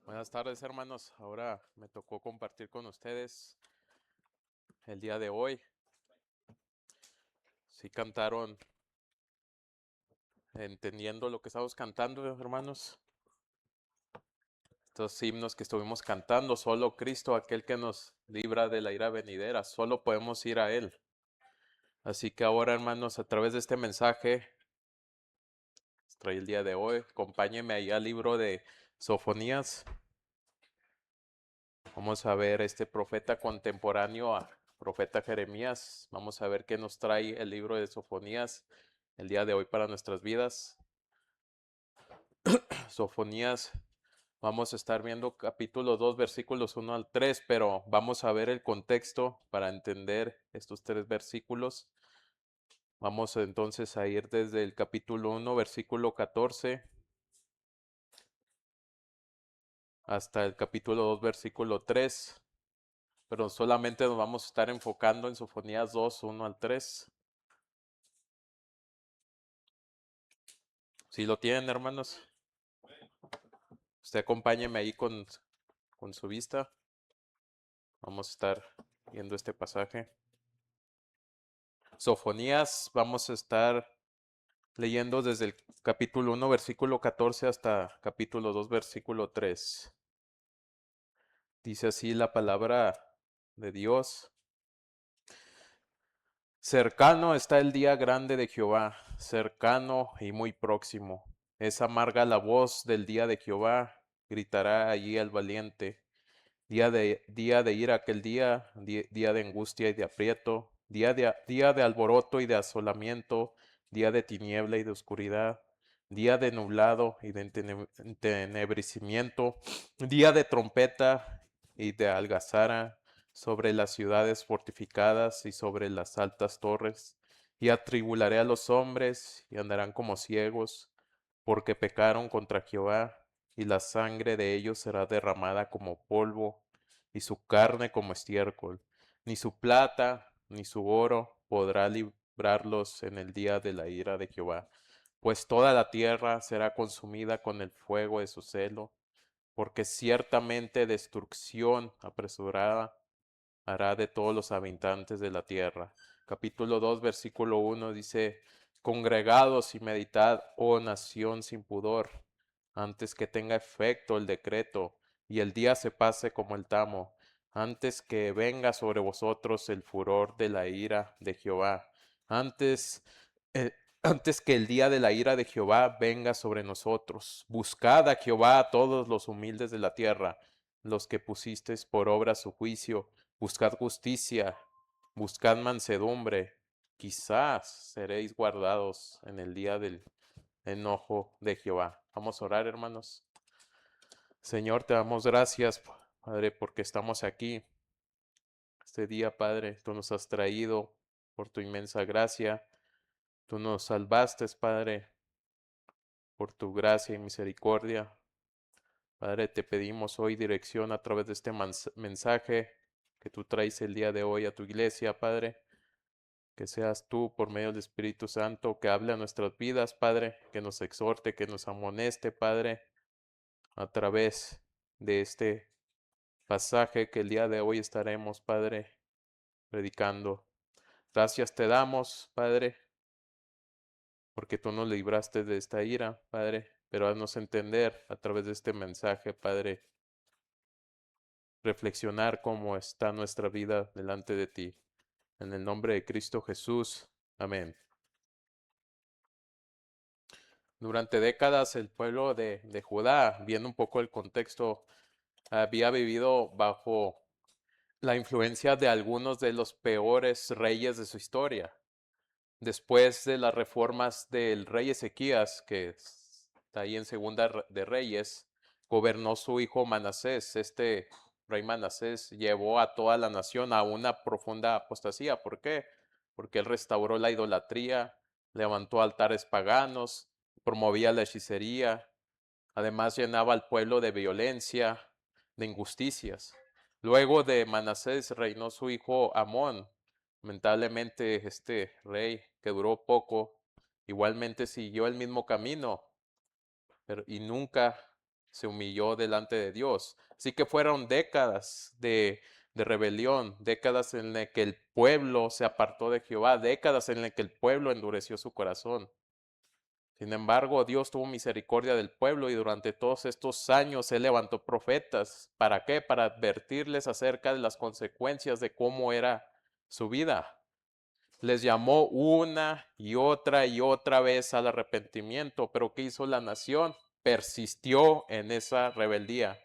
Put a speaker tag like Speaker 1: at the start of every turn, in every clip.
Speaker 1: Buenas tardes, hermanos. Ahora me tocó compartir con ustedes el día de hoy. Si cantaron entendiendo lo que estamos cantando, hermanos. Estos himnos que estuvimos cantando, solo Cristo, aquel que nos libra de la ira venidera, solo podemos ir a Él. Así que ahora, hermanos, a través de este mensaje, trae el día de hoy, acompáñenme ahí al libro de Sofonías. Vamos a ver este profeta contemporáneo a profeta Jeremías. Vamos a ver qué nos trae el libro de Sofonías el día de hoy para nuestras vidas. Sofonías, vamos a estar viendo capítulo 2, versículos 1 al 3, pero vamos a ver el contexto para entender estos tres versículos. Vamos entonces a ir desde el capítulo 1, versículo 14, hasta el capítulo 2, versículo 3. Pero solamente nos vamos a estar enfocando en Sofonías 2, 1 al 3. Si lo tienen, hermanos, usted acompáñeme ahí con su vista. Vamos a estar viendo este pasaje. Sofonías, vamos a estar leyendo desde el capítulo 1, versículo 14 hasta capítulo 2, versículo 3. Dice así la palabra de Dios. Cercano está el día grande de Jehová, cercano y muy próximo. Es amarga la voz del día de Jehová, gritará allí el valiente. Día de ira aquel día, día de angustia y de aprieto, día de alboroto y de asolamiento, día de tiniebla y de oscuridad, día de nublado y de entenebrecimiento, día de trompeta y de algazara sobre las ciudades fortificadas y sobre las altas torres, y atribularé a los hombres y andarán como ciegos, porque pecaron contra Jehová y la sangre de ellos será derramada como polvo, y su carne como estiércol. Ni su plata ni su oro podrá librarlos en el día de la ira de Jehová, pues toda la tierra será consumida con el fuego de su celo, porque ciertamente destrucción apresurada hará de todos los habitantes de la tierra. Capítulo 2, versículo 1 dice, congregados y meditad, oh nación sin pudor, antes que tenga efecto el decreto y el día se pase como el tamo, antes que venga sobre vosotros el furor de la ira de Jehová, antes, eh, antes que el día de la ira de Jehová venga sobre nosotros. Buscad a Jehová a todos los humildes de la tierra, los que pusisteis por obra su juicio. Buscad justicia, buscad mansedumbre, quizás seréis guardados en el día del enojo de Jehová. Vamos a orar, hermanos. Señor, te damos gracias, Padre, porque estamos aquí. Este día, Padre, tú nos has traído por tu inmensa gracia. Tú nos salvaste, Padre, por tu gracia y misericordia. Padre, te pedimos hoy dirección a través de este mensaje que tú traes el día de hoy a tu iglesia, Padre. Que seas tú, por medio del Espíritu Santo, que hable a nuestras vidas, Padre, que nos exhorte, que nos amoneste, Padre, a través de este pasaje que el día de hoy estaremos, Padre, predicando. Gracias te damos, Padre, porque tú nos libraste de esta ira, Padre, pero haznos entender a través de este mensaje, Padre, reflexionar cómo está nuestra vida delante de ti. En el nombre de Cristo Jesús. Amén. Durante décadas el pueblo de Judá, viendo un poco el contexto, había vivido bajo la influencia de algunos de los peores reyes de su historia. Después de las reformas del rey Ezequías, que está ahí en Segunda de Reyes, gobernó su hijo Manasés. Este rey Manasés llevó a toda la nación a una profunda apostasía. ¿Por qué? Porque él restauró la idolatría, levantó altares paganos, promovía la hechicería, además llenaba al pueblo de violencia, de injusticias. Luego de Manasés reinó su hijo Amón. Lamentablemente este rey, que duró poco, igualmente siguió el mismo camino y nunca se humilló delante de Dios. Así que fueron décadas de rebelión, décadas en las que el pueblo se apartó de Jehová, décadas en las que el pueblo endureció su corazón. Sin embargo, Dios tuvo misericordia del pueblo y durante todos estos años Él levantó profetas. ¿Para qué? Para advertirles acerca de las consecuencias de cómo era su vida. Les llamó una y otra vez al arrepentimiento, pero ¿qué hizo la nación? Persistió en esa rebeldía.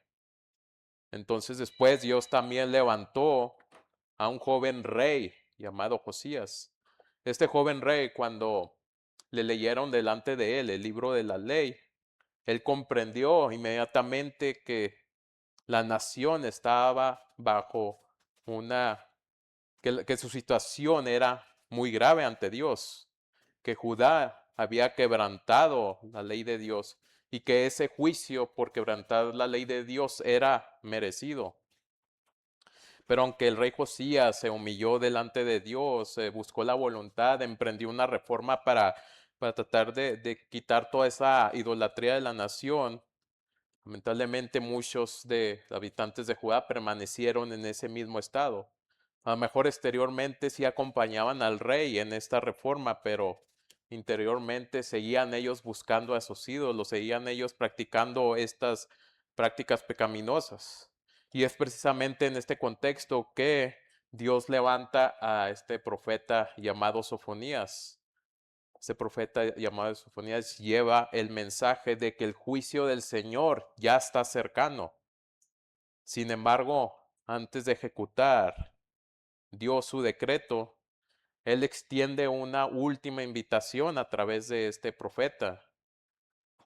Speaker 1: Entonces después Dios también levantó a un joven rey llamado Josías. Este joven rey, cuando le leyeron delante de él el libro de la ley, él comprendió inmediatamente que la nación estaba bajo que su situación era muy grave ante Dios, que Judá había quebrantado la ley de Dios y que ese juicio por quebrantar la ley de Dios era merecido. Pero aunque el rey Josías se humilló delante de Dios, buscó la voluntad, emprendió una reforma para tratar de quitar toda esa idolatría de la nación, lamentablemente muchos de habitantes de Judá permanecieron en ese mismo estado. A lo mejor exteriormente sí acompañaban al rey en esta reforma, pero interiormente seguían ellos buscando a esos ídolos, seguían ellos practicando estas prácticas pecaminosas. Y es precisamente en este contexto que Dios levanta a este profeta llamado Sofonías. Este profeta llamado Sofonías lleva el mensaje de que el juicio del Señor ya está cercano. Sin embargo, antes de ejecutar Dios su decreto, Él extiende una última invitación a través de este profeta.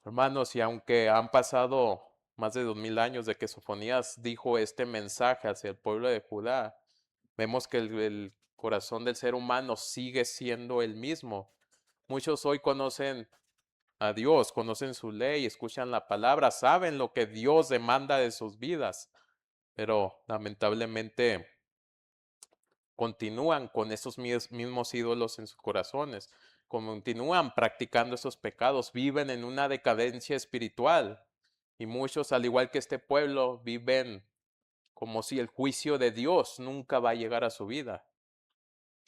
Speaker 1: Hermanos, y aunque han pasado más de 2000 años de que Sofonías dijo este mensaje hacia el pueblo de Judá, vemos que el corazón del ser humano sigue siendo el mismo. Muchos hoy conocen a Dios, conocen su ley, escuchan la palabra, saben lo que Dios demanda de sus vidas, pero lamentablemente continúan con esos mismos ídolos en sus corazones, continúan practicando esos pecados, viven en una decadencia espiritual y muchos, al igual que este pueblo, viven como si el juicio de Dios nunca va a llegar a su vida.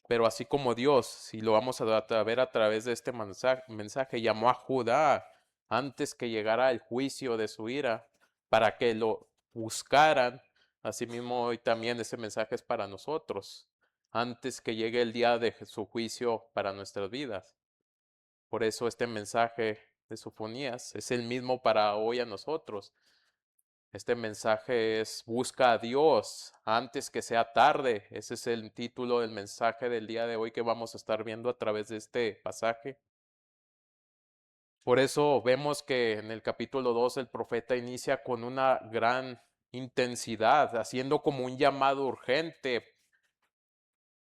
Speaker 1: Pero así como Dios, si lo vamos a ver a través de este mensaje, llamó a Judá antes que llegara el juicio de su ira, para que lo buscaran, asimismo hoy también ese mensaje es para nosotros, antes que llegue el día de su juicio para nuestras vidas. Por eso este mensaje de Sofonías es el mismo para hoy a nosotros. Este mensaje es busca a Dios antes que sea tarde. Ese es el título del mensaje del día de hoy que vamos a estar viendo a través de este pasaje. Por eso vemos que en el capítulo 2 el profeta inicia con una gran intensidad, haciendo como un llamado urgente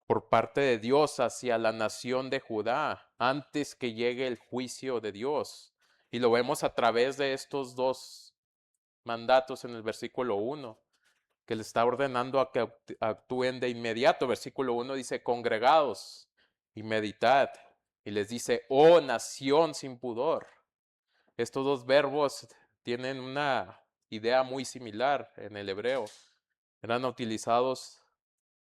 Speaker 1: por parte de Dios hacia la nación de Judá antes que llegue el juicio de Dios. Y lo vemos a través de estos dos mandatos en el versículo 1, que le está ordenando a que actúen de inmediato. Versículo 1 dice, congregados y meditad. Y les dice, oh nación sin pudor. Estos dos verbos tienen una idea muy similar en el hebreo. Eran utilizados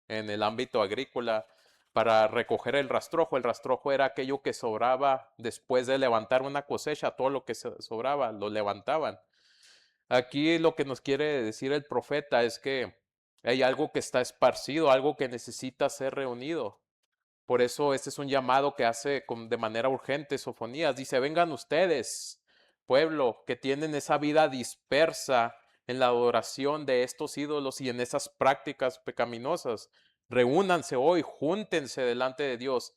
Speaker 1: en el ámbito agrícola para recoger el rastrojo. El rastrojo era aquello que sobraba después de levantar una cosecha, todo lo que sobraba lo levantaban. Aquí lo que nos quiere decir el profeta es que hay algo que está esparcido, algo que necesita ser reunido. Por eso este es un llamado que hace de manera urgente Sofonías. Dice, vengan ustedes, pueblo, que tienen esa vida dispersa en la adoración de estos ídolos y en esas prácticas pecaminosas. Reúnanse hoy, júntense delante de Dios.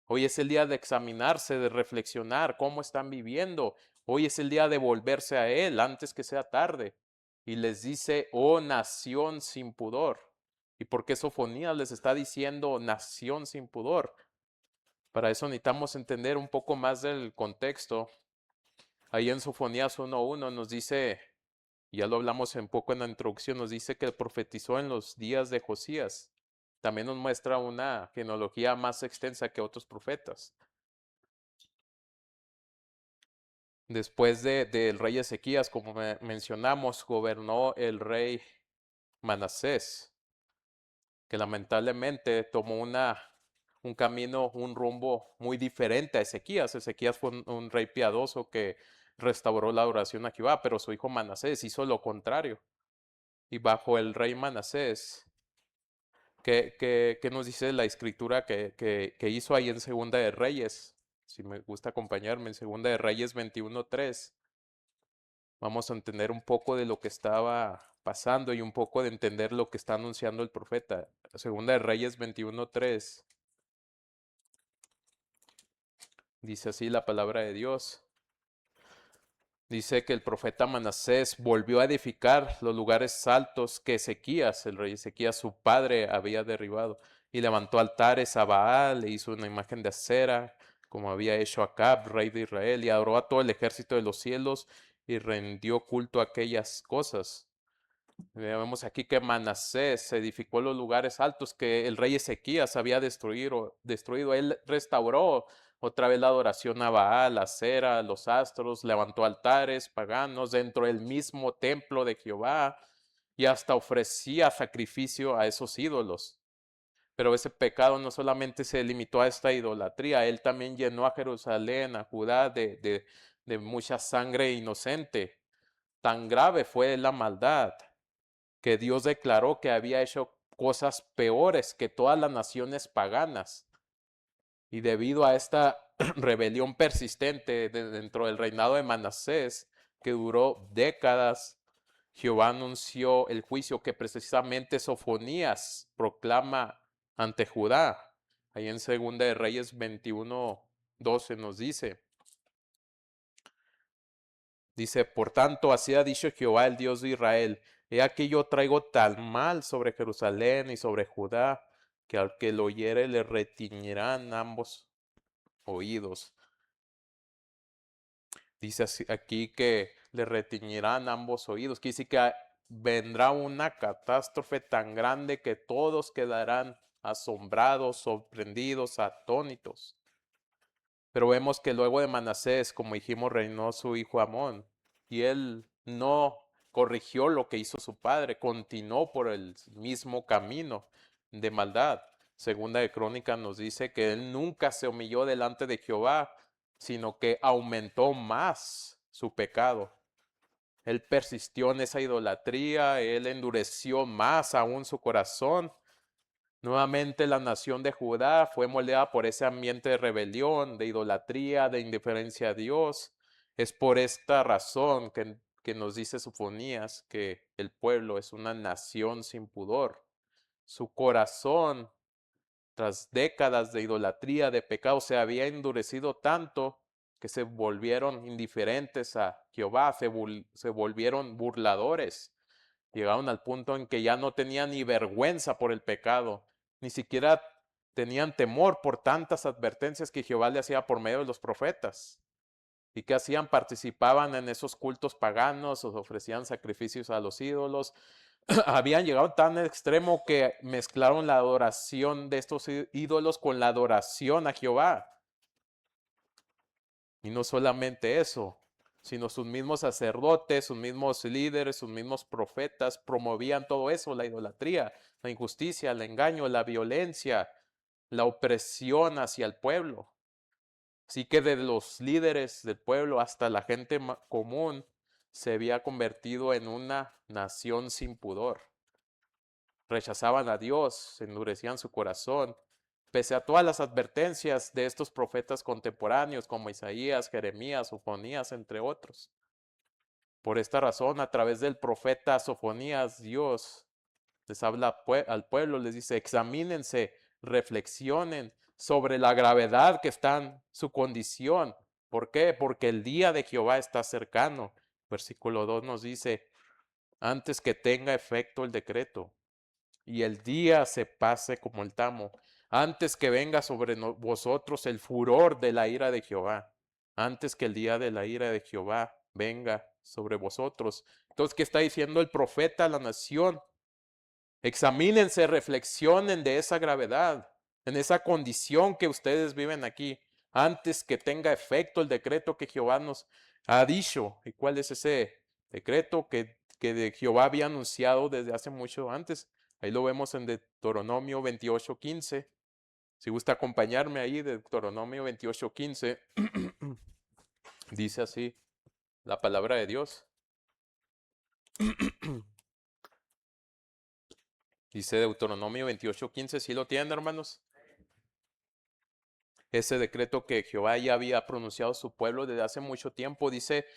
Speaker 1: Hoy es el día de examinarse, de reflexionar cómo están viviendo. Hoy es el día de volverse a Él antes que sea tarde. Y les dice, oh nación sin pudor. ¿Y por qué Sofonías les está diciendo nación sin pudor? Para eso necesitamos entender un poco más del contexto. Ahí en Sofonías 1:1 nos dice, ya lo hablamos un poco en la introducción, nos dice que profetizó en los días de Josías. También nos muestra una genealogía más extensa que otros profetas. Después del rey Ezequías, como mencionamos, gobernó el rey Manasés, que lamentablemente tomó un camino, un rumbo muy diferente a Ezequías. Ezequías fue un rey piadoso que restauró la adoración a Jehová, pero su hijo Manasés hizo lo contrario. Y bajo el rey Manasés, ¿qué nos dice la escritura que hizo ahí en Segunda de Reyes? Si me gusta acompañarme, en Segunda de Reyes 21:3, vamos a entender un poco de lo que estaba pasando y un poco de entender lo que está anunciando el profeta. Segunda de Reyes 21:3 dice así la palabra de Dios. Dice que el profeta Manasés volvió a edificar los lugares altos que Ezequías, el rey Ezequías, su padre, había derribado, y levantó altares a Baal, e hizo una imagen de acera, como había hecho Acab, rey de Israel, y adoró a todo el ejército de los cielos, y rindió culto a aquellas cosas. Vemos aquí que Manasés edificó los lugares altos que el rey Ezequías había destruido. Él restauró otra vez la adoración a Baal, a Acera, a los astros, levantó altares paganos dentro del mismo templo de Jehová y hasta ofrecía sacrificio a esos ídolos. Pero ese pecado no solamente se limitó a esta idolatría, él también llenó a Jerusalén, a Judá, de mucha sangre inocente. Tan grave fue la maldad que Dios declaró que había hecho cosas peores que todas las naciones paganas. Y debido a esta rebelión persistente dentro del reinado de Manasés, que duró décadas, Jehová anunció el juicio que precisamente Sofonías proclama ante Judá. Ahí en Segunda de Reyes 21:12 nos dice, por tanto, así ha dicho Jehová, el Dios de Israel, he aquí yo traigo tal mal sobre Jerusalén y sobre Judá, que al que lo oyere le retiñirán ambos oídos. Dice aquí que le retiñirán ambos oídos. Quiere decir que vendrá una catástrofe tan grande que todos quedarán asombrados, sorprendidos, atónitos. Pero vemos que luego de Manasés, como dijimos, reinó su hijo Amón, y él no corrigió lo que hizo su padre, continuó por el mismo camino de maldad. Segunda de Crónicas nos dice que él nunca se humilló delante de Jehová, sino que aumentó más su pecado. Él persistió en esa idolatría, él endureció más aún su corazón. Nuevamente la nación de Judá fue moldeada por ese ambiente de rebelión, de idolatría, de indiferencia a Dios. Es por esta razón que nos dice Sofonías que el pueblo es una nación sin pudor. Su corazón, tras décadas de idolatría, de pecado, se había endurecido tanto que se volvieron indiferentes a Jehová, se volvieron burladores. Llegaron al punto en que ya no tenían ni vergüenza por el pecado, ni siquiera tenían temor por tantas advertencias que Jehová le hacía por medio de los profetas. ¿Y qué hacían? Participaban en esos cultos paganos, ofrecían sacrificios a los ídolos. Habían llegado tan extremo que mezclaron la adoración de estos ídolos con la adoración a Jehová. Y no solamente eso, sino sus mismos sacerdotes, sus mismos líderes, sus mismos profetas promovían todo eso, la idolatría, la injusticia, el engaño, la violencia, la opresión hacia el pueblo. Así que de los líderes del pueblo hasta la gente común se había convertido en una nación sin pudor. Rechazaban a Dios, endurecían su corazón, pese a todas las advertencias de estos profetas contemporáneos como Isaías, Jeremías, Sofonías, entre otros. Por esta razón, a través del profeta Sofonías, Dios les habla al pueblo, les dice, examínense, reflexionen sobre la gravedad que está en su condición. ¿Por qué? Porque el día de Jehová está cercano. Versículo 2 nos dice, antes que tenga efecto el decreto y el día se pase como el tamo, antes que venga sobre vosotros el furor de la ira de Jehová, antes que el día de la ira de Jehová venga sobre vosotros. Entonces, ¿qué está diciendo el profeta a la nación? Examínense, reflexionen de esa gravedad, en esa condición que ustedes viven aquí, antes que tenga efecto el decreto que Jehová ha dicho. ¿Y cuál es ese decreto que de Jehová había anunciado desde hace mucho antes? Ahí lo vemos en Deuteronomio 28:15. Si gusta acompañarme ahí, Deuteronomio 28:15, dice así la palabra de Dios. Dice Deuteronomio 28:15, ¿sí lo tienen, hermanos? Ese decreto que Jehová ya había pronunciado a su pueblo desde hace mucho tiempo, dice: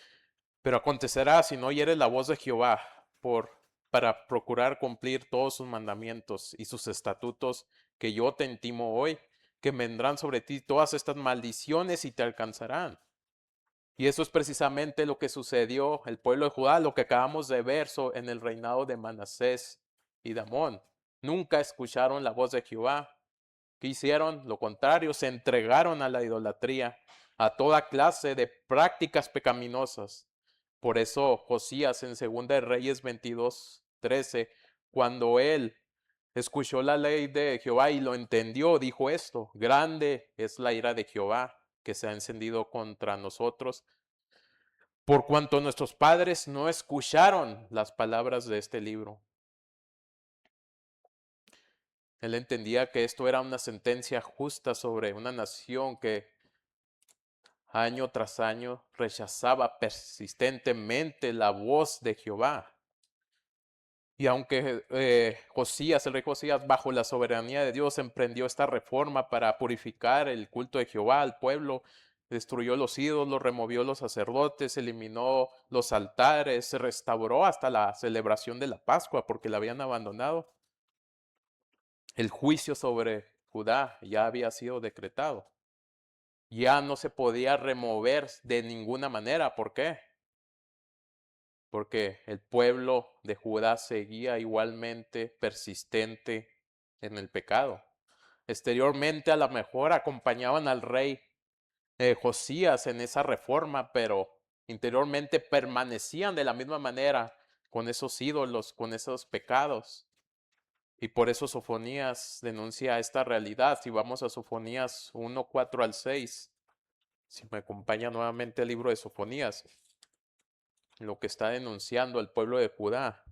Speaker 1: pero acontecerá si no oyeres la voz de Jehová para procurar cumplir todos sus mandamientos y sus estatutos que yo te intimo hoy, que vendrán sobre ti todas estas maldiciones y te alcanzarán. Y eso es precisamente lo que sucedió el pueblo de Judá, lo que acabamos de ver en el reinado de Manasés y de Amón. Nunca escucharon la voz de Jehová. ¿Qué hicieron? Lo contrario, se entregaron a la idolatría, a toda clase de prácticas pecaminosas. Por eso Josías en 2 de Reyes 22:13, cuando él escuchó la ley de Jehová y lo entendió, dijo esto: grande es la ira de Jehová que se ha encendido contra nosotros, por cuanto nuestros padres no escucharon las palabras de este libro. Él entendía que esto era una sentencia justa sobre una nación que año tras año rechazaba persistentemente la voz de Jehová. Y aunque el rey Josías, bajo la soberanía de Dios, emprendió esta reforma para purificar el culto de Jehová al pueblo, destruyó los ídolos, removió los sacerdotes, eliminó los altares, se restauró hasta la celebración de la Pascua porque la habían abandonado. El juicio sobre Judá ya había sido decretado. Ya no se podía remover de ninguna manera. ¿Por qué? Porque el pueblo de Judá seguía igualmente persistente en el pecado. Exteriormente a lo mejor acompañaban al rey Josías en esa reforma, pero interiormente permanecían de la misma manera con esos ídolos, con esos pecados. Y por eso Sofonías denuncia esta realidad. Si vamos a Sofonías 1:4-6, si me acompaña nuevamente el libro de Sofonías, lo que está denunciando al pueblo de Judá,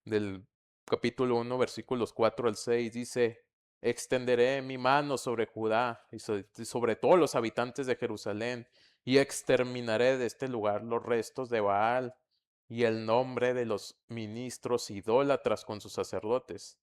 Speaker 1: del capítulo 1, versículos 4-6, dice: extenderé mi mano sobre Judá y sobre todos los habitantes de Jerusalén, y exterminaré de este lugar los restos de Baal y el nombre de los ministros idólatras con sus sacerdotes,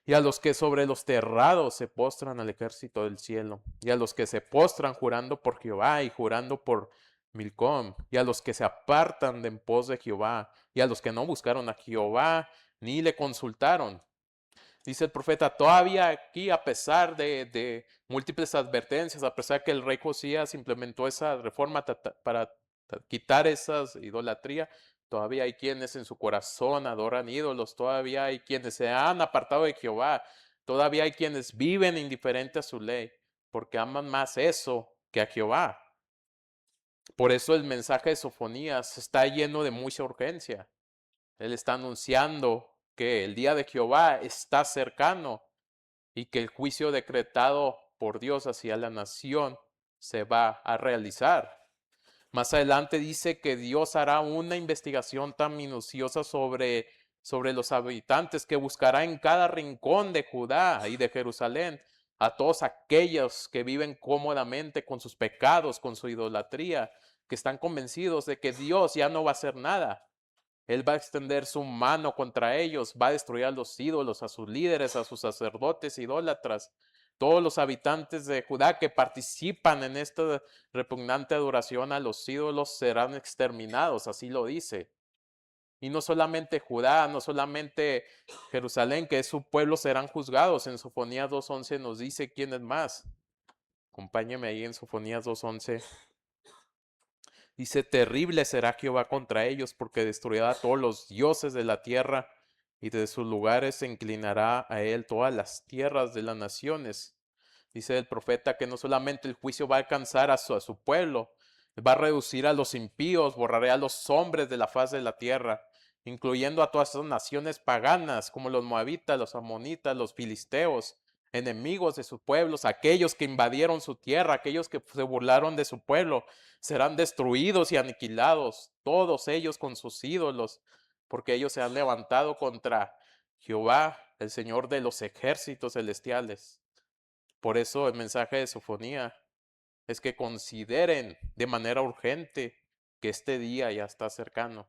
Speaker 1: y a los que sobre los terrados se postran al ejército del cielo, y a los que se postran jurando por Jehová y jurando por Milcom, y a los que se apartan de en pos de Jehová, y a los que no buscaron a Jehová ni le consultaron. Dice el profeta: todavía aquí, a pesar de múltiples advertencias, a pesar que el rey Josías implementó esa reforma para quitar esa idolatría, todavía hay quienes en su corazón adoran ídolos, todavía hay quienes se han apartado de Jehová, todavía hay quienes viven indiferente a su ley, porque aman más eso que a Jehová. Por eso el mensaje de Sofonías está lleno de mucha urgencia. Él está anunciando que el día de Jehová está cercano y que el juicio decretado por Dios hacia la nación se va a realizar. Más adelante dice que Dios hará una investigación tan minuciosa sobre los habitantes, que buscará en cada rincón de Judá y de Jerusalén a todos aquellos que viven cómodamente con sus pecados, con su idolatría, que están convencidos de que Dios ya no va a hacer nada. Él va a extender su mano contra ellos, va a destruir a los ídolos, a sus líderes, a sus sacerdotes idólatras. Todos los habitantes de Judá que participan en esta repugnante adoración a los ídolos serán exterminados, así lo dice. Y no solamente Judá, no solamente Jerusalén, que es su pueblo, serán juzgados. En Sofonías 2:11 nos dice quién es más. Acompáñeme ahí en Sofonías 2:11. Dice: terrible será Jehová contra ellos, porque destruirá a todos los dioses de la tierra, y de sus lugares se inclinará a él todas las tierras de las naciones. Dice el profeta que no solamente el juicio va a alcanzar a su pueblo, va a reducir a los impíos, borraré a los hombres de la faz de la tierra, incluyendo a todas esas naciones paganas, como los moabitas, los amonitas, los filisteos, enemigos de sus pueblos, aquellos que invadieron su tierra, aquellos que se burlaron de su pueblo, serán destruidos y aniquilados, todos ellos con sus ídolos, porque ellos se han levantado contra Jehová, el Señor de los ejércitos celestiales. Por eso el mensaje de Sofonía es que consideren de manera urgente que este día ya está cercano.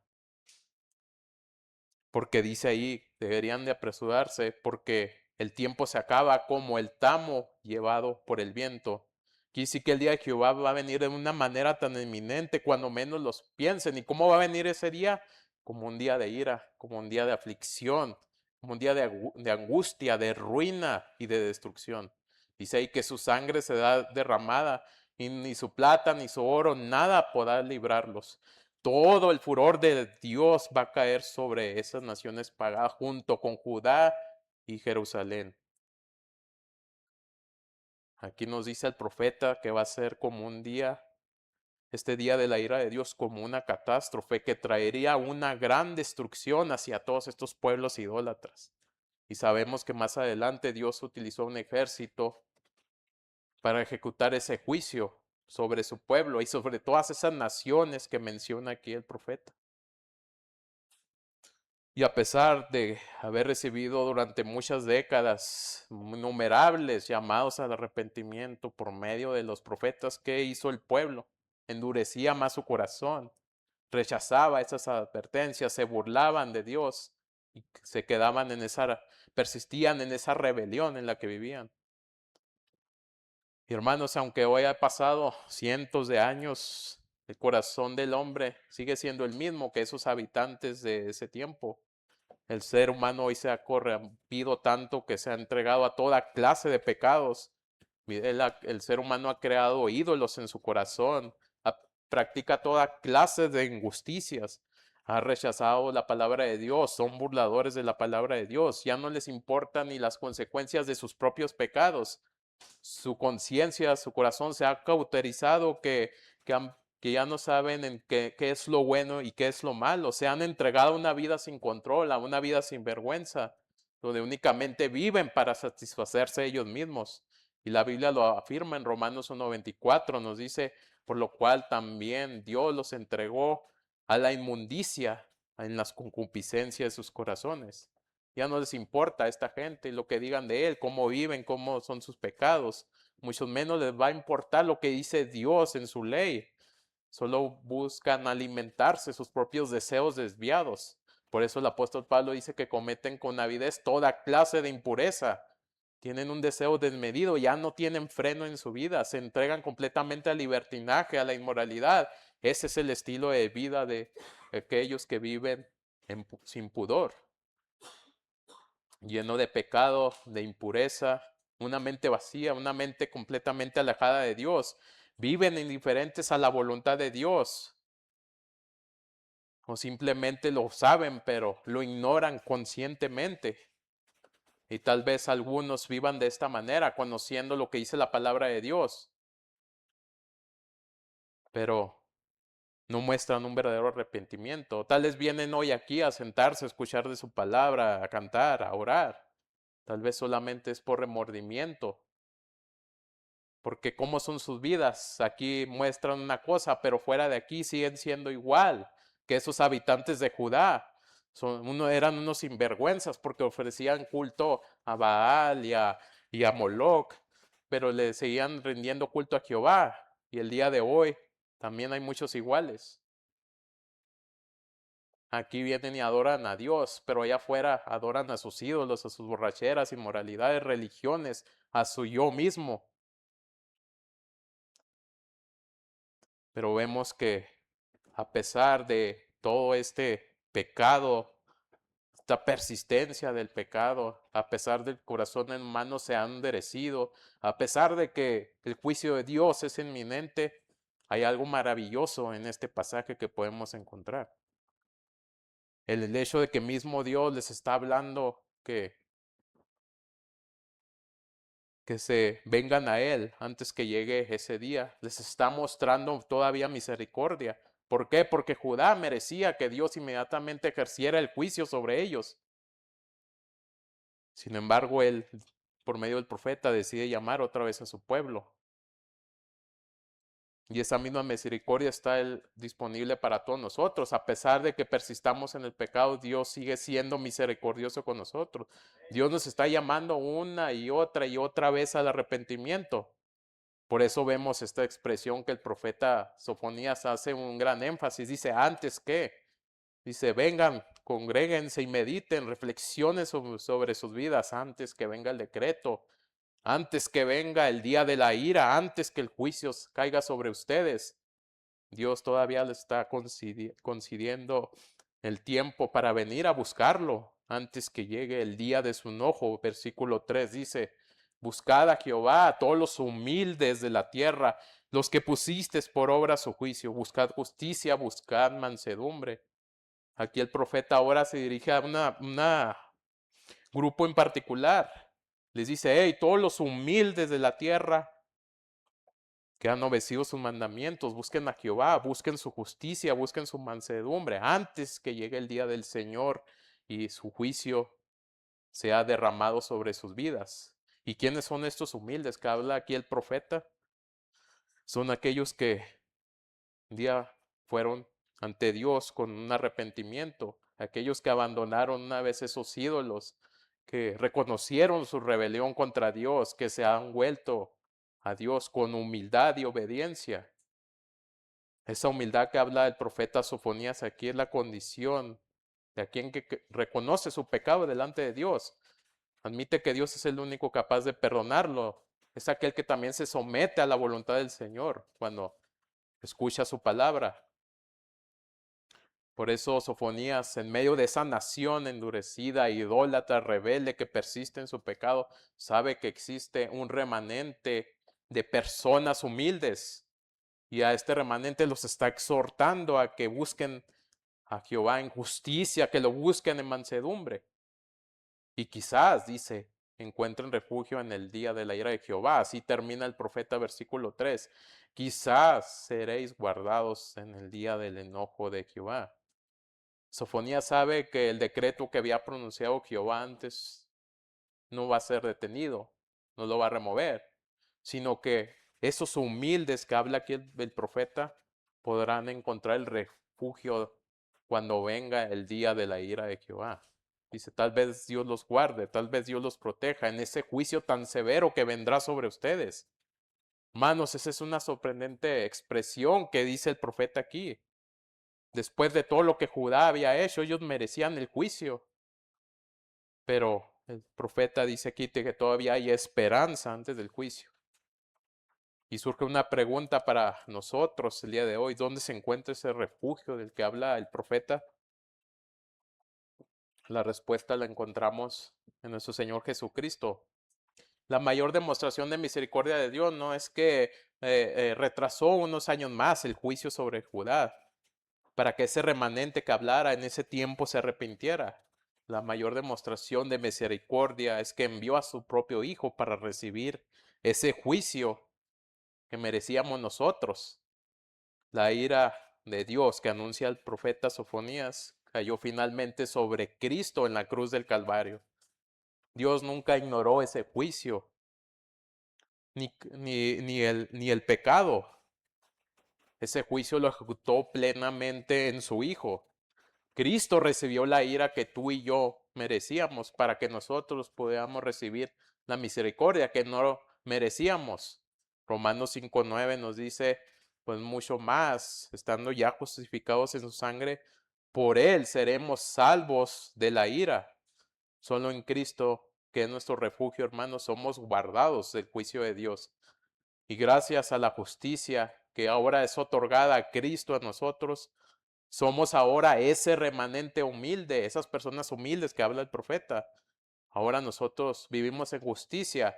Speaker 1: Porque dice ahí, deberían de apresurarse porque el tiempo se acaba como el tamo llevado por el viento. Aquí sí que el día de Jehová va a venir de una manera tan inminente, cuando menos los piensen. ¿Y cómo va a venir ese día? Como un día de ira, como un día de aflicción, como un día de angustia, de ruina y de destrucción. Dice ahí que su sangre se da derramada y ni su plata ni su oro, nada podrá librarlos. Todo el furor de Dios va a caer sobre esas naciones pagadas junto con Judá y Jerusalén. Aquí nos dice el profeta que va a ser como un día, este día de la ira de Dios, como una catástrofe que traería una gran destrucción hacia todos estos pueblos idólatras. Y sabemos que más adelante Dios utilizó un ejército para ejecutar ese juicio sobre su pueblo y sobre todas esas naciones que menciona aquí el profeta. Y a pesar de haber recibido durante muchas décadas innumerables llamados al arrepentimiento por medio de los profetas, ¿qué hizo el pueblo? Endurecía más su corazón, rechazaba esas advertencias, se burlaban de Dios y se quedaban persistían en esa rebelión en la que vivían. Y hermanos, aunque hoy ha pasado cientos de años, el corazón del hombre sigue siendo el mismo que esos habitantes de ese tiempo. El ser humano hoy se ha corrompido tanto que se ha entregado a toda clase de pecados. El ser humano ha creado ídolos en su corazón, practica toda clase de injusticias, ha rechazado la palabra de Dios, son burladores de la palabra de Dios, ya no les importan ni las consecuencias de sus propios pecados. Su conciencia, su corazón se ha cauterizado que ya no saben en qué es lo bueno y qué es lo malo. Se han entregado a una vida sin control, a una vida sin vergüenza, donde únicamente viven para satisfacerse ellos mismos. Y la Biblia lo afirma en Romanos 1:24, nos dice, por lo cual también Dios los entregó a la inmundicia en las concupiscencias de sus corazones. Ya no les importa a esta gente lo que digan de él, cómo viven, cómo son sus pecados. Mucho menos les va a importar lo que dice Dios en su ley. Solo buscan alimentarse sus propios deseos desviados. Por eso el apóstol Pablo dice que cometen con avidez toda clase de impureza. Tienen un deseo desmedido, ya no tienen freno en su vida, se entregan completamente al libertinaje, a la inmoralidad. Ese es el estilo de vida de aquellos que viven sin pudor, lleno de pecado, de impureza, una mente vacía, una mente completamente alejada de Dios. Viven indiferentes a la voluntad de Dios. O simplemente lo saben, pero lo ignoran conscientemente. Y tal vez algunos vivan de esta manera, conociendo lo que dice la palabra de Dios, pero no muestran un verdadero arrepentimiento. Tal vez vienen hoy aquí a sentarse, a escuchar de su palabra, a cantar, a orar. Tal vez solamente es por remordimiento, porque cómo son sus vidas. Aquí muestran una cosa, pero fuera de aquí siguen siendo igual que esos habitantes de Judá. Eran unos sinvergüenzas porque ofrecían culto a Baal y a Moloch, pero le seguían rindiendo culto a Jehová. Y el día de hoy también hay muchos iguales. Aquí vienen y adoran a Dios, pero allá afuera adoran a sus ídolos, a sus borracheras, inmoralidades, religiones, a su yo mismo. Pero vemos que a pesar de todo este pecado, esta persistencia del pecado, a pesar del corazón humano se ha endurecido, a pesar de que el juicio de Dios es inminente, hay algo maravilloso en este pasaje que podemos encontrar. El hecho de que mismo Dios les está hablando que se vengan a Él antes que llegue ese día. Les está mostrando todavía misericordia. ¿Por qué? Porque Judá merecía que Dios inmediatamente ejerciera el juicio sobre ellos. Sin embargo, Él, por medio del profeta decide llamar otra vez a su pueblo. Y esa misma misericordia está disponible para todos nosotros. A pesar de que persistamos en el pecado, Dios sigue siendo misericordioso con nosotros. Dios nos está llamando una y otra vez al arrepentimiento. Por eso vemos esta expresión que el profeta Sofonías hace un gran énfasis. Dice, antes que, dice, vengan, congréguense y mediten, reflexionen sobre sus vidas antes que venga el decreto, antes que venga el día de la ira, antes que el juicio caiga sobre ustedes. Dios todavía le está concediendo el tiempo para venir a buscarlo antes que llegue el día de su enojo. Versículo 3 dice, buscad a Jehová, a todos los humildes de la tierra, los que pusiste por obra su juicio. Buscad justicia, buscad mansedumbre. Aquí el profeta ahora se dirige a una grupo en particular. Les dice, hey, todos los humildes de la tierra que han obedecido sus mandamientos, busquen a Jehová, busquen su justicia, busquen su mansedumbre, antes que llegue el día del Señor y su juicio sea derramado sobre sus vidas. ¿Y quiénes son estos humildes que habla aquí el profeta? Son aquellos que un día fueron ante Dios con un arrepentimiento, aquellos que abandonaron una vez esos ídolos, que reconocieron su rebelión contra Dios, que se han vuelto a Dios con humildad y obediencia. Esa humildad que habla el profeta Sofonías aquí es la condición de quien que reconoce su pecado delante de Dios. Admite que Dios es el único capaz de perdonarlo. Es aquel que también se somete a la voluntad del Señor cuando escucha su palabra. Por eso Sofonías, en medio de esa nación endurecida, idólatra, rebelde, que persiste en su pecado, sabe que existe un remanente de personas humildes. Y a este remanente los está exhortando a que busquen a Jehová en justicia, que lo busquen en mansedumbre. Y quizás, dice, encuentren refugio en el día de la ira de Jehová. Así termina el profeta versículo 3. Quizás seréis guardados en el día del enojo de Jehová. Sofonías sabe que el decreto que había pronunciado Jehová antes no va a ser detenido, no lo va a remover, sino que esos humildes que habla aquí el profeta podrán encontrar el refugio cuando venga el día de la ira de Jehová. Dice, tal vez Dios los guarde, tal vez Dios los proteja en ese juicio tan severo que vendrá sobre ustedes. Manos, esa es una sorprendente expresión que dice el profeta aquí. Después de todo lo que Judá había hecho, ellos merecían el juicio. Pero el profeta dice aquí que todavía hay esperanza antes del juicio. Y surge una pregunta para nosotros el día de hoy. ¿Dónde se encuentra ese refugio del que habla el profeta? La respuesta la encontramos en nuestro Señor Jesucristo. La mayor demostración de misericordia de Dios no es que retrasó unos años más el juicio sobre Judá, para que ese remanente que hablara en ese tiempo se arrepintiera. La mayor demostración de misericordia es que envió a su propio Hijo para recibir ese juicio que merecíamos nosotros. La ira de Dios que anuncia el profeta Sofonías cayó finalmente sobre Cristo en la cruz del Calvario. Dios nunca ignoró ese juicio, ni el pecado. Ese juicio lo ejecutó plenamente en su Hijo. Cristo recibió la ira que tú y yo merecíamos para que nosotros podamos recibir la misericordia que no merecíamos. Romanos 5:9 nos dice, pues mucho más, estando ya justificados en su sangre, por él seremos salvos de la ira. Solo en Cristo, que es nuestro refugio, hermanos, somos guardados del juicio de Dios. Y gracias a la justicia que ahora es otorgada a Cristo a nosotros, somos ahora ese remanente humilde, esas personas humildes que habla el profeta. Ahora nosotros vivimos en justicia,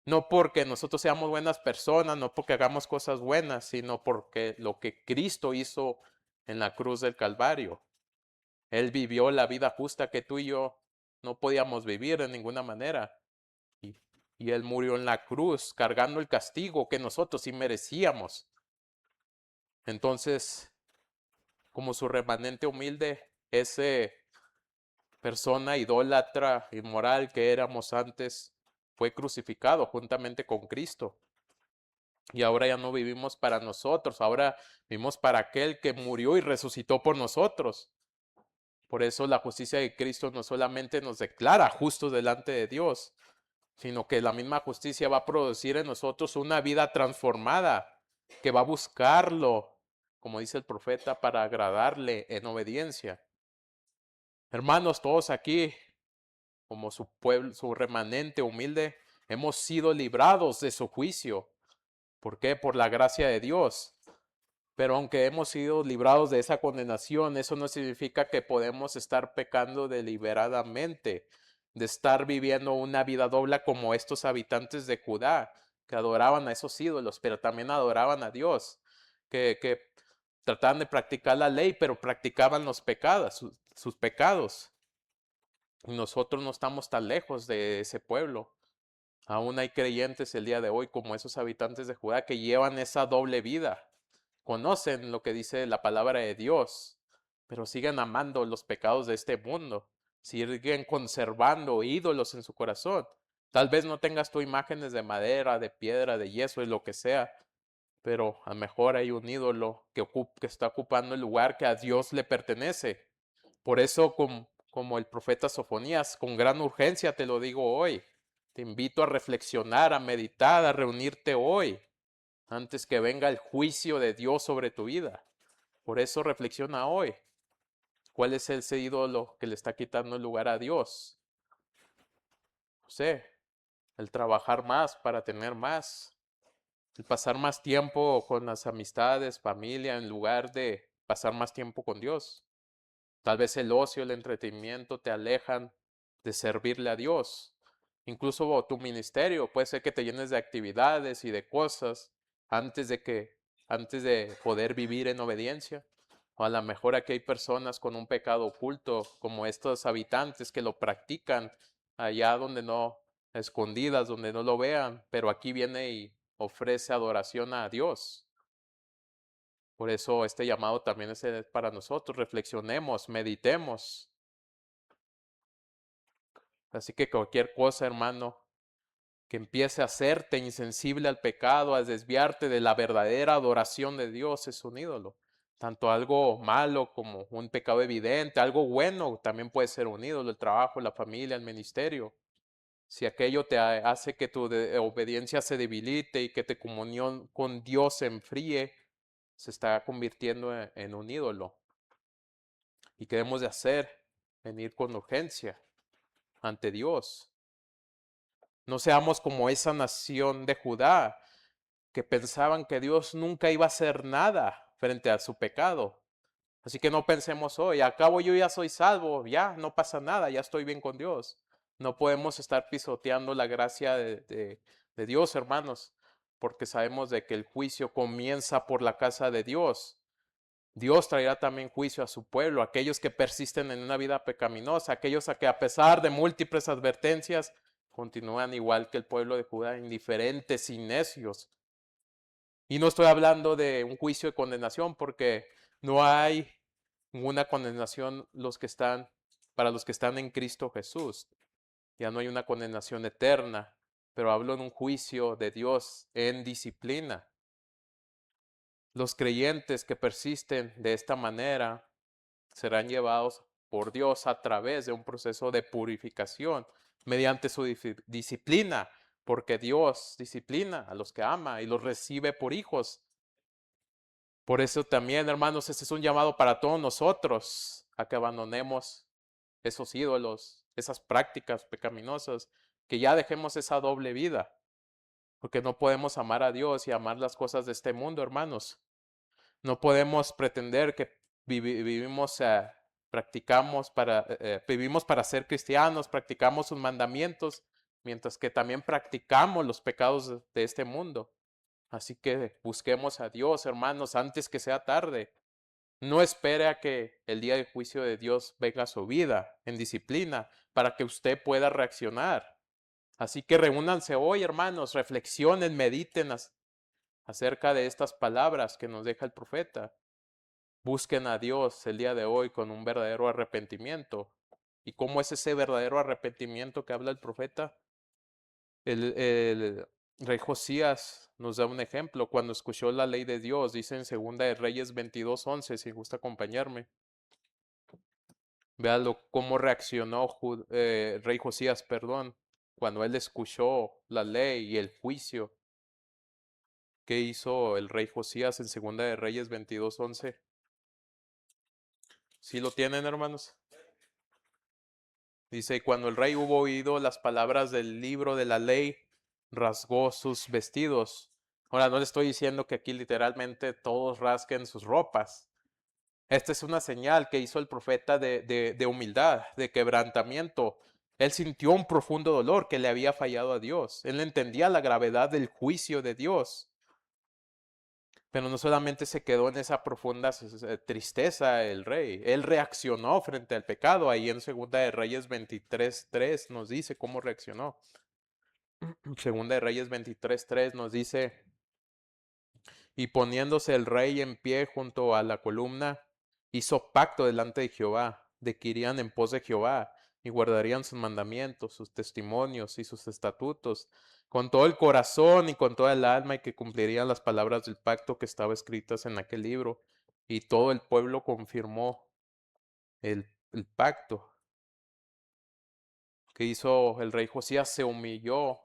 Speaker 1: no porque nosotros seamos buenas personas, no porque hagamos cosas buenas, sino porque lo que Cristo hizo en la cruz del Calvario. Él vivió la vida justa que tú y yo no podíamos vivir de ninguna manera. Y, y Él murió en la cruz cargando el castigo que nosotros sí merecíamos. Entonces, como su remanente humilde, ese persona idólatra, inmoral que éramos antes, fue crucificado juntamente con Cristo. Y ahora ya no vivimos para nosotros, ahora vivimos para aquel que murió y resucitó por nosotros. Por eso la justicia de Cristo no solamente nos declara justos delante de Dios, sino que la misma justicia va a producir en nosotros una vida transformada, que va a buscarlo, como dice el profeta, para agradarle en obediencia. Hermanos, todos aquí, como su pueblo, su remanente humilde, hemos sido librados de su juicio. ¿Por qué? Por la gracia de Dios. Pero aunque hemos sido librados de esa condenación, eso no significa que podemos estar pecando deliberadamente, de estar viviendo una vida doble como estos habitantes de Judá, que adoraban a esos ídolos, pero también adoraban a Dios, que trataban de practicar la ley, pero practicaban los pecados, sus pecados. Y nosotros no estamos tan lejos de ese pueblo. Aún hay creyentes el día de hoy como esos habitantes de Judá que llevan esa doble vida. Conocen lo que dice la palabra de Dios, pero siguen amando los pecados de este mundo. Siguen conservando ídolos en su corazón. Tal vez no tengas tú imágenes de madera, de piedra, de yeso y lo que sea, pero a lo mejor hay un ídolo que está ocupando el lugar que a Dios le pertenece. Por eso, como el profeta Sofonías, con gran urgencia te lo digo hoy. Te invito a reflexionar, a meditar, a reunirte hoy, antes que venga el juicio de Dios sobre tu vida. Por eso reflexiona hoy. ¿Cuál es ese ídolo que le está quitando el lugar a Dios? No sé, el trabajar más para tener más, el pasar más tiempo con las amistades, familia, en lugar de pasar más tiempo con Dios. Tal vez el ocio, el entretenimiento te alejan de servirle a Dios. Incluso tu ministerio puede ser que te llenes de actividades y de cosas antes antes de poder vivir en obediencia. O a lo mejor aquí hay personas con un pecado oculto, como estos habitantes que lo practican allá donde no, escondidas, donde no lo vean, pero aquí viene y ofrece adoración a Dios. Por eso este llamado también es para nosotros. Reflexionemos, meditemos. Así que cualquier cosa, hermano, que empiece a hacerte insensible al pecado, a desviarte de la verdadera adoración de Dios, es un ídolo. Tanto algo malo como un pecado evidente, algo bueno también puede ser un ídolo, el trabajo, la familia, el ministerio. Si aquello te hace que tu obediencia se debilite y que tu comunión con Dios se enfríe, se está convirtiendo en un ídolo. ¿Y qué debemos de hacer? Venir con urgencia ante Dios. No seamos como esa nación de Judá que pensaban que Dios nunca iba a hacer nada frente a su pecado. Así que no pensemos hoy, a cabo yo ya soy salvo, ya no pasa nada, ya estoy bien con Dios. No podemos estar pisoteando la gracia de Dios, hermanos, porque sabemos de que el juicio comienza por la casa de Dios. Dios traerá también juicio a su pueblo, aquellos que persisten en una vida pecaminosa, aquellos a que a pesar de múltiples advertencias continúan igual que el pueblo de Judá, indiferentes y necios. Y no estoy hablando de un juicio de condenación porque no hay ninguna condenación para los que están en Cristo Jesús. Ya no hay una condenación eterna, pero hablo de un juicio de Dios en disciplina. Los creyentes que persisten de esta manera serán llevados por Dios a través de un proceso de purificación mediante su disciplina, porque Dios disciplina a los que ama y los recibe por hijos. Por eso también, hermanos, este es un llamado para todos nosotros a que abandonemos esos ídolos, esas prácticas pecaminosas, que ya dejemos esa doble vida, porque no podemos amar a Dios y amar las cosas de este mundo, hermanos. No podemos pretender que vivimos, vivimos para ser cristianos, practicamos sus mandamientos, mientras que también practicamos los pecados de este mundo. Así que busquemos a Dios, hermanos, antes que sea tarde. No espere a que el día del juicio de Dios venga a su vida en disciplina para que usted pueda reaccionar. Así que reúnanse hoy, hermanos, reflexionen, mediten acerca de estas palabras que nos deja el profeta. Busquen a Dios el día de hoy con un verdadero arrepentimiento. ¿Y cómo es ese verdadero arrepentimiento que habla el profeta? El rey Josías nos da un ejemplo cuando escuchó la ley de Dios, dice en Segunda de Reyes 22:11, si gusta acompañarme. Véalo cómo reaccionó rey Josías, perdón, cuando él escuchó la ley y el juicio. ¿Qué hizo el rey Josías en Segunda de Reyes 22:11? ¿Sí lo tienen, hermanos? Dice, y cuando el rey hubo oído las palabras del libro de la ley, rasgó sus vestidos. Ahora, no le estoy diciendo que aquí literalmente todos rasguen sus ropas. Esta es una señal que hizo el profeta de humildad, de quebrantamiento. Él sintió un profundo dolor que le había fallado a Dios. Él entendía la gravedad del juicio de Dios. Pero no solamente se quedó en esa profunda tristeza el rey, él reaccionó frente al pecado. Ahí en Segunda de Reyes 23:3 nos dice cómo reaccionó. Segunda de Reyes 23:3 nos dice, y poniéndose el rey en pie junto a la columna, hizo pacto delante de Jehová, de que irían en pos de Jehová y guardarían sus mandamientos, sus testimonios y sus estatutos, con todo el corazón y con toda el alma, y que cumplirían las palabras del pacto que estaba escritas en aquel libro. Y todo el pueblo confirmó el pacto que hizo el rey Josías. Se humilló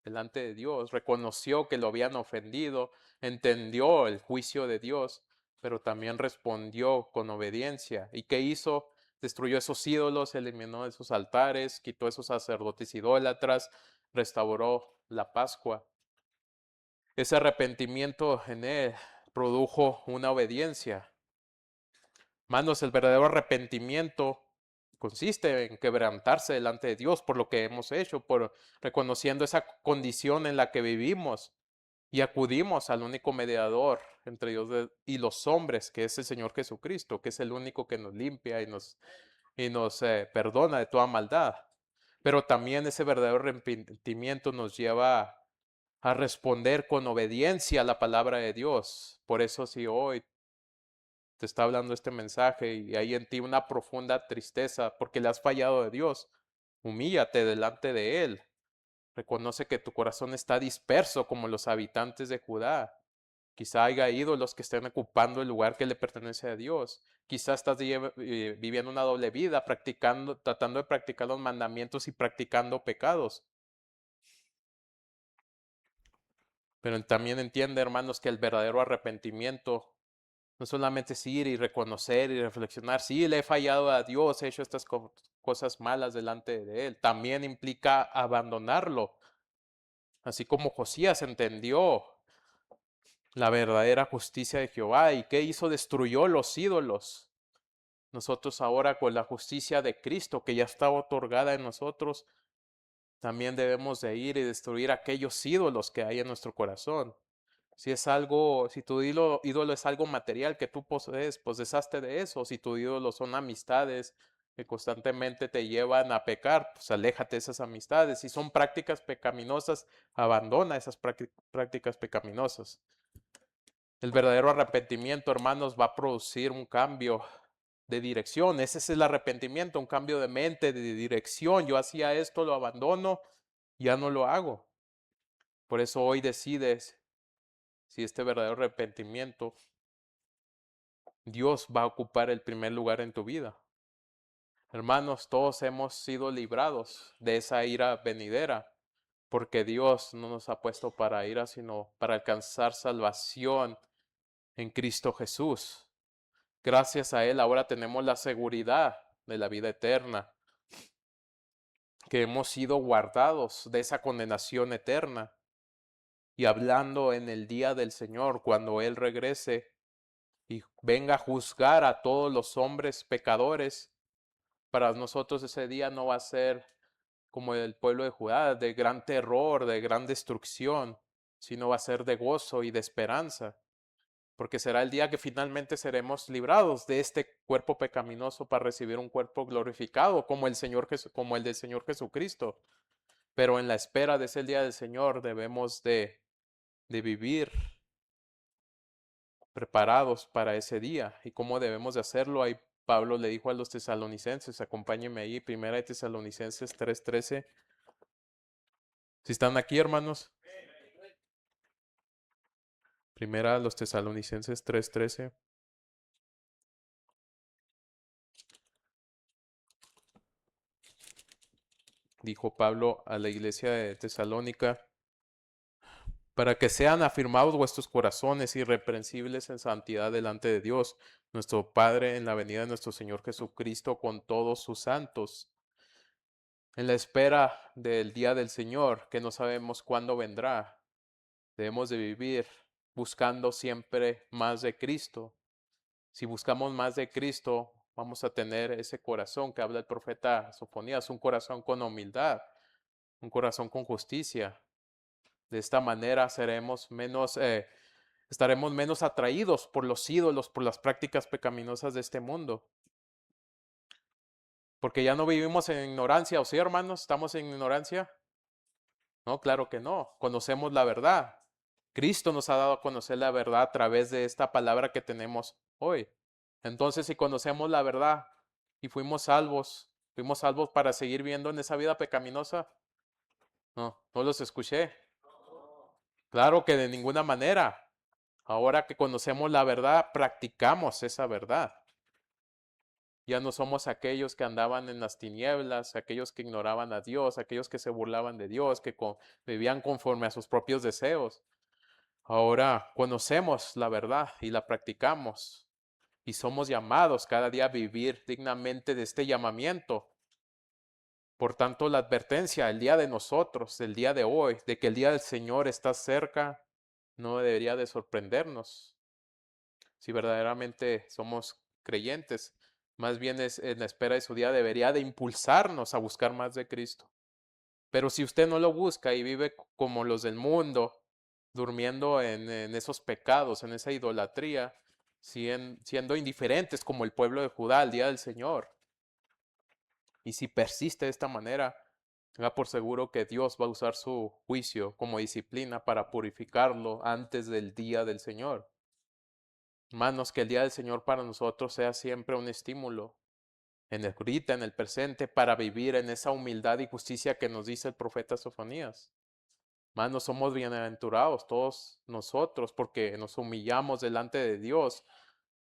Speaker 1: delante de Dios, reconoció que lo habían ofendido, entendió el juicio de Dios, pero también respondió con obediencia. ¿Y qué hizo? Destruyó esos ídolos, eliminó esos altares, quitó esos sacerdotes idólatras, restauró la Pascua. Ese arrepentimiento en él produjo una obediencia. Manos, el verdadero arrepentimiento consiste en quebrantarse delante de Dios por lo que hemos hecho, por reconociendo esa condición en la que vivimos y acudimos al único mediador entre Dios y los hombres, que es el Señor Jesucristo, que es el único que nos limpia y nos perdona de toda maldad. Pero también ese verdadero arrepentimiento nos lleva a responder con obediencia a la palabra de Dios. Por eso si hoy te está hablando este mensaje y hay en ti una profunda tristeza porque le has fallado a Dios, humíllate delante de Él. Reconoce que tu corazón está disperso como los habitantes de Judá. Quizá haya ídolos que estén ocupando el lugar que le pertenece a Dios. Quizá estás viviendo una doble vida, tratando de practicar los mandamientos y practicando pecados. Pero también entiende, hermanos, que el verdadero arrepentimiento no solamente es ir y reconocer y reflexionar, sí, le he fallado a Dios, he hecho estas cosas malas delante de Él. También implica abandonarlo. Así como Josías entendió la verdadera justicia de Jehová y qué hizo, destruyó los ídolos. Nosotros ahora con la justicia de Cristo que ya está otorgada en nosotros, también debemos de ir y destruir aquellos ídolos que hay en nuestro corazón. Si es algo, si tu ídolo es algo material que tú posees, pues deshazte de eso. Si tu ídolo son amistades que constantemente te llevan a pecar, pues aléjate de esas amistades. Si son prácticas pecaminosas, abandona esas prácticas pecaminosas. El verdadero arrepentimiento, hermanos, va a producir un cambio de dirección. Ese es el arrepentimiento, un cambio de mente, de dirección. Yo hacía esto, lo abandono, ya no lo hago. Por eso hoy decides si este verdadero arrepentimiento, Dios va a ocupar el primer lugar en tu vida. Hermanos, todos hemos sido librados de esa ira venidera, porque Dios no nos ha puesto para ira, sino para alcanzar salvación en Cristo Jesús. Gracias a Él ahora tenemos la seguridad de la vida eterna, que hemos sido guardados de esa condenación eterna. Y hablando en el día del Señor, cuando Él regrese y venga a juzgar a todos los hombres pecadores, para nosotros ese día no va a ser como el pueblo de Judá, de gran terror, de gran destrucción, sino va a ser de gozo y de esperanza, porque será el día que finalmente seremos librados de este cuerpo pecaminoso para recibir un cuerpo glorificado como como el del Señor Jesucristo. Pero en la espera de ese día del Señor debemos de vivir preparados para ese día. ¿Y cómo debemos de hacerlo? Ahí Pablo le dijo a los tesalonicenses, acompáñenme ahí, 1 Tesalonicenses 3:13. Si están aquí, hermanos. Primera a los Tesalonicenses 3:13. Dijo Pablo a la iglesia de Tesalónica, para que sean afirmados vuestros corazones irreprensibles en santidad delante de Dios, nuestro Padre, en la venida de nuestro Señor Jesucristo con todos sus santos, en la espera del día del Señor, que no sabemos cuándo vendrá. Debemos de vivir buscando siempre más de Cristo. Si buscamos más de Cristo, vamos a tener ese corazón que habla el profeta Sofonías, un corazón con humildad, un corazón con justicia. De esta manera estaremos menos atraídos por los ídolos, por las prácticas pecaminosas de este mundo. Porque ya no vivimos en ignorancia, ¿o sí, hermanos? ¿Estamos en ignorancia? No, claro que no. Conocemos la verdad. Cristo nos ha dado a conocer la verdad a través de esta palabra que tenemos hoy. Entonces, si conocemos la verdad y fuimos salvos para seguir viviendo en esa vida pecaminosa. No, no los escuché. Claro que de ninguna manera. Ahora que conocemos la verdad, practicamos esa verdad. Ya no somos aquellos que andaban en las tinieblas, aquellos que ignoraban a Dios, aquellos que se burlaban de Dios, que vivían conforme a sus propios deseos. Ahora conocemos la verdad y la practicamos y somos llamados cada día a vivir dignamente de este llamamiento. Por tanto, la advertencia, el día de nosotros, el día de hoy, de que el día del Señor está cerca, no debería de sorprendernos. Si verdaderamente somos creyentes, más bien es en la espera de su día, debería de impulsarnos a buscar más de Cristo. Pero si usted no lo busca y vive como los del mundo, durmiendo en esos pecados, en esa idolatría, siendo indiferentes como el pueblo de Judá al día del Señor, y si persiste de esta manera, tenga por seguro que Dios va a usar su juicio como disciplina para purificarlo antes del día del Señor. Hermanos, que el día del Señor para nosotros sea siempre un estímulo en el ahorita, en el presente, para vivir en esa humildad y justicia que nos dice el profeta Sofonías. Hermanos, somos bienaventurados todos nosotros porque nos humillamos delante de Dios,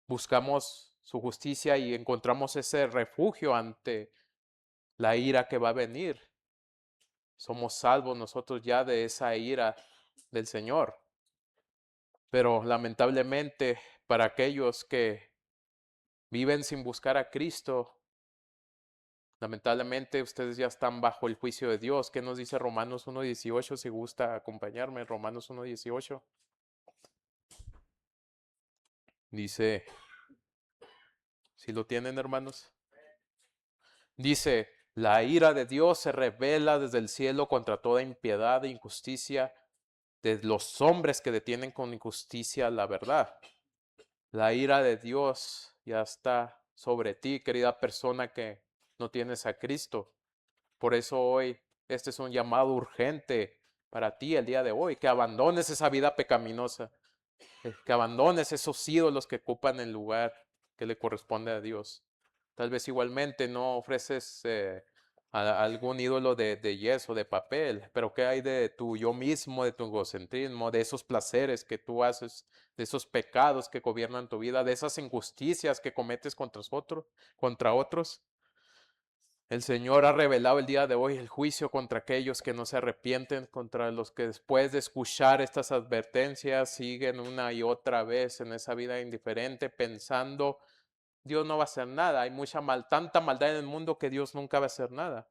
Speaker 1: buscamos su justicia y encontramos ese refugio ante la ira que va a venir. Somos salvos nosotros ya de esa ira del Señor. Pero lamentablemente para aquellos que viven sin buscar a Cristo, lamentablemente ustedes ya están bajo el juicio de Dios. ¿Qué nos dice Romanos 1:18? Si gusta acompañarme, Romanos 1:18. Dice, si lo tienen, hermanos. Dice, la ira de Dios se revela desde el cielo contra toda impiedad e injusticia de los hombres que detienen con injusticia la verdad. La ira de Dios ya está sobre ti, querida persona que no tienes a Cristo. Por eso hoy este es un llamado urgente para ti el día de hoy, que abandones esa vida pecaminosa, que abandones esos ídolos que ocupan el lugar que le corresponde a Dios. Tal vez igualmente no ofreces algún ídolo de yeso, de papel, pero ¿qué hay de tu yo mismo, de tu egocentrismo, de esos placeres que tú haces, de esos pecados que gobiernan tu vida, de esas injusticias que cometes contra otros? El Señor ha revelado el día de hoy el juicio contra aquellos que no se arrepienten, contra los que después de escuchar estas advertencias siguen una y otra vez en esa vida indiferente pensando, Dios no va a hacer nada. Hay tanta maldad en el mundo que Dios nunca va a hacer nada.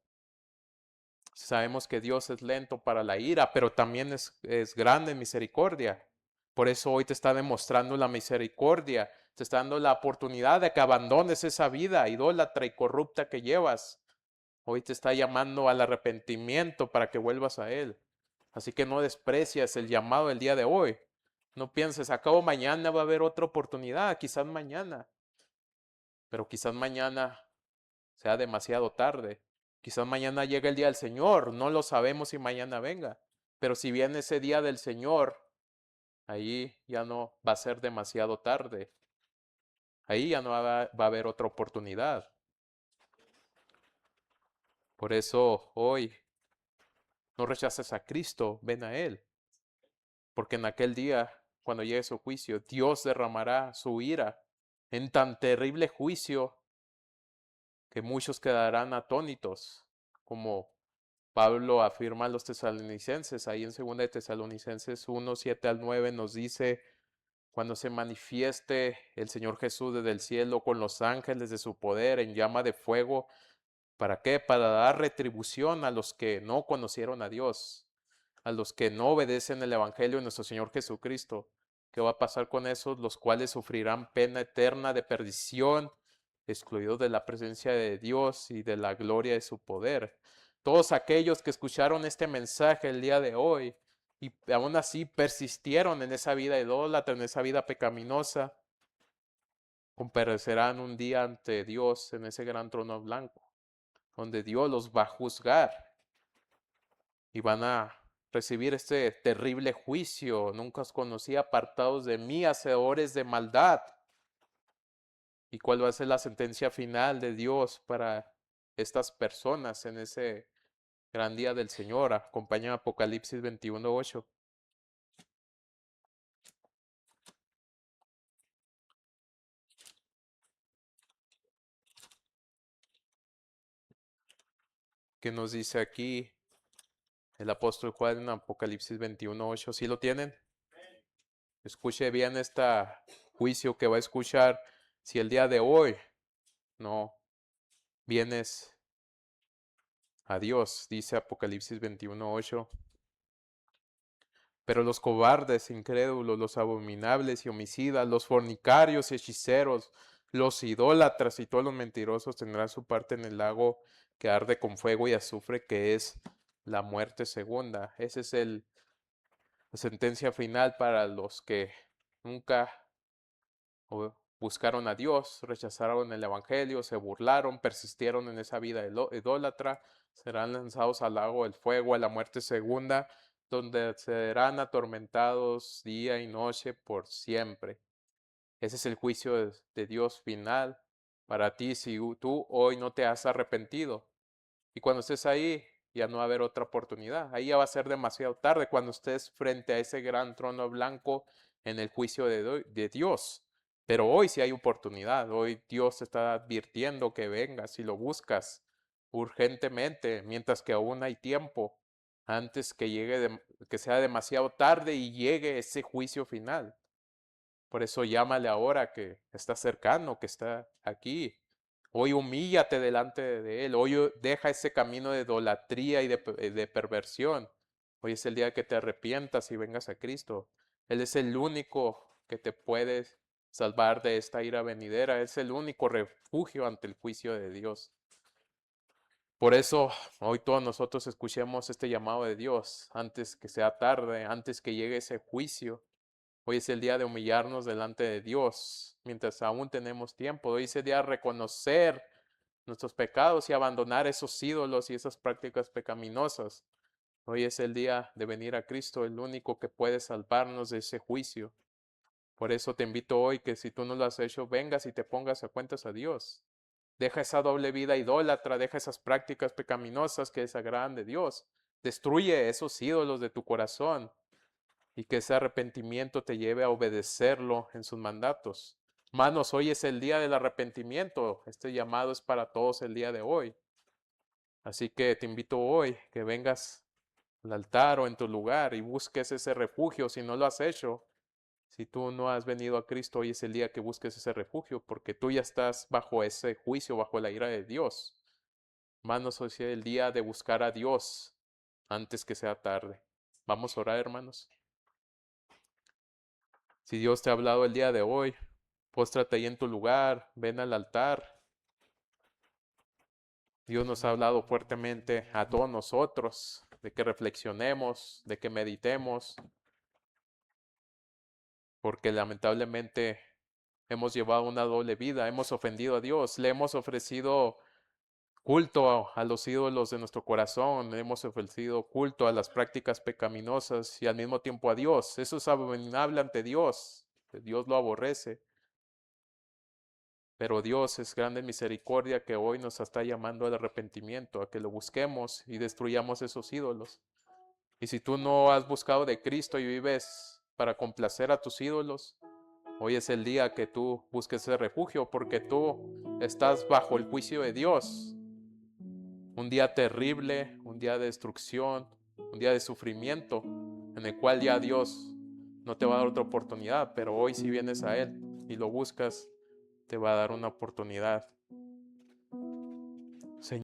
Speaker 1: Sabemos que Dios es lento para la ira, pero también es grande en misericordia. Por eso hoy te está demostrando la misericordia, te está dando la oportunidad de que abandones esa vida idólatra y corrupta que llevas. Hoy te está llamando al arrepentimiento para que vuelvas a Él. Así que no desprecias el llamado del día de hoy. No pienses, acabo mañana va a haber otra oportunidad, quizás mañana. Pero quizás mañana sea demasiado tarde. Quizás mañana llegue el día del Señor. No lo sabemos si mañana venga. Pero si viene ese día del Señor, ahí ya no va a ser demasiado tarde. Ahí ya no va a haber otra oportunidad. Por eso hoy No rechaces a Cristo, ven a Él. Porque en aquel día, cuando llegue su juicio, Dios derramará su ira en tan terrible juicio que muchos quedarán atónitos, como Pablo afirma a los tesalonicenses. Ahí en 2 de Tesalonicenses 1, 7 al 9 nos dice: cuando se manifieste el Señor Jesús desde el cielo con los ángeles de su poder en llama de fuego. ¿Para qué? Para dar retribución a los que no conocieron a Dios, a los que no obedecen el Evangelio de nuestro Señor Jesucristo. ¿Qué va a pasar con esos? Los cuales sufrirán pena eterna de perdición, excluidos de la presencia de Dios y de la gloria de su poder. Todos aquellos que escucharon este mensaje el día de hoy y aún así persistieron en esa vida idólatra, en esa vida pecaminosa, comparecerán un día ante Dios en ese gran trono blanco, donde Dios los va a juzgar y van a recibir este terrible juicio. Nunca os conocí, apartados de mí, hacedores de maldad. ¿Y cuál va a ser la sentencia final de Dios para estas personas en ese gran día del Señor? Acompaña Apocalipsis 21:8. ¿Qué nos dice aquí el apóstol Juan en Apocalipsis 21:8? ¿Sí lo tienen? Escuche bien este juicio que va a escuchar. Si el día de hoy no vienes a Dios, dice Apocalipsis 21:8. Pero los cobardes, incrédulos, los abominables y homicidas, los fornicarios y hechiceros, los idólatras y todos los mentirosos tendrán su parte en el lago que arde con fuego y azufre, que es la muerte segunda. Esa es la sentencia final para los que nunca buscaron a Dios, rechazaron el Evangelio, se burlaron, persistieron en esa vida idólatra. Serán lanzados al lago del fuego, a la muerte segunda, donde serán atormentados día y noche por siempre. Ese es el juicio de Dios final para ti si tú hoy no te has arrepentido. Y cuando estés ahí, ya no va a haber otra oportunidad. Ahí ya va a ser demasiado tarde cuando estés frente a ese gran trono blanco en el juicio de Dios. Pero hoy sí hay oportunidad. Hoy Dios te está advirtiendo que vengas y lo buscas urgentemente, mientras que aún hay tiempo, antes que que sea demasiado tarde y llegue ese juicio final. Por eso llámale ahora que está cercano, que está aquí. Hoy humíllate delante de Él. Hoy deja ese camino de idolatría y de perversión. Hoy es el día que te arrepientas y vengas a Cristo. Él es el único que te puede salvar de esta ira venidera. Es el único refugio ante el juicio de Dios. Por eso hoy todos nosotros escuchemos este llamado de Dios antes que sea tarde, antes que llegue ese juicio. Hoy es el día de humillarnos delante de Dios mientras aún tenemos tiempo. Hoy es el día de reconocer nuestros pecados y abandonar esos ídolos y esas prácticas pecaminosas. Hoy es el día de venir a Cristo, el único que puede salvarnos de ese juicio. Por eso te invito hoy que si tú no lo has hecho, vengas y te pongas a cuentas a Dios. Deja esa doble vida idólatra, deja esas prácticas pecaminosas que desagradan de Dios. Destruye esos ídolos de tu corazón y que ese arrepentimiento te lleve a obedecerlo en sus mandatos. Manos, hoy es el día del arrepentimiento. Este llamado es para todos el día de hoy. Así que te invito hoy que vengas al altar o en tu lugar y busques ese refugio si no lo has hecho. Si tú no has venido a Cristo, hoy es el día que busques ese refugio porque tú ya estás bajo ese juicio, bajo la ira de Dios. Hermanos, hoy es el día de buscar a Dios antes que sea tarde. Vamos a orar, hermanos. Si Dios te ha hablado el día de hoy, póstrate ahí en tu lugar, ven al altar. Dios nos ha hablado fuertemente a todos nosotros de que reflexionemos, de que meditemos, porque lamentablemente hemos llevado una doble vida, hemos ofendido a Dios, le hemos ofrecido culto a los ídolos de nuestro corazón, le hemos ofrecido culto a las prácticas pecaminosas y al mismo tiempo a Dios. Eso es abominable ante Dios, Dios lo aborrece. Pero Dios es grande en misericordia que hoy nos está llamando al arrepentimiento, a que lo busquemos y destruyamos esos ídolos. Y si tú no has buscado de Cristo y vives para complacer a tus ídolos, hoy es el día que tú busques ese refugio, porque tú estás bajo el juicio de Dios. Un día terrible, un día de destrucción, un día de sufrimiento, en el cual ya Dios no te va a dar otra oportunidad, pero hoy si vienes a Él y lo buscas, te va a dar una oportunidad. Señor,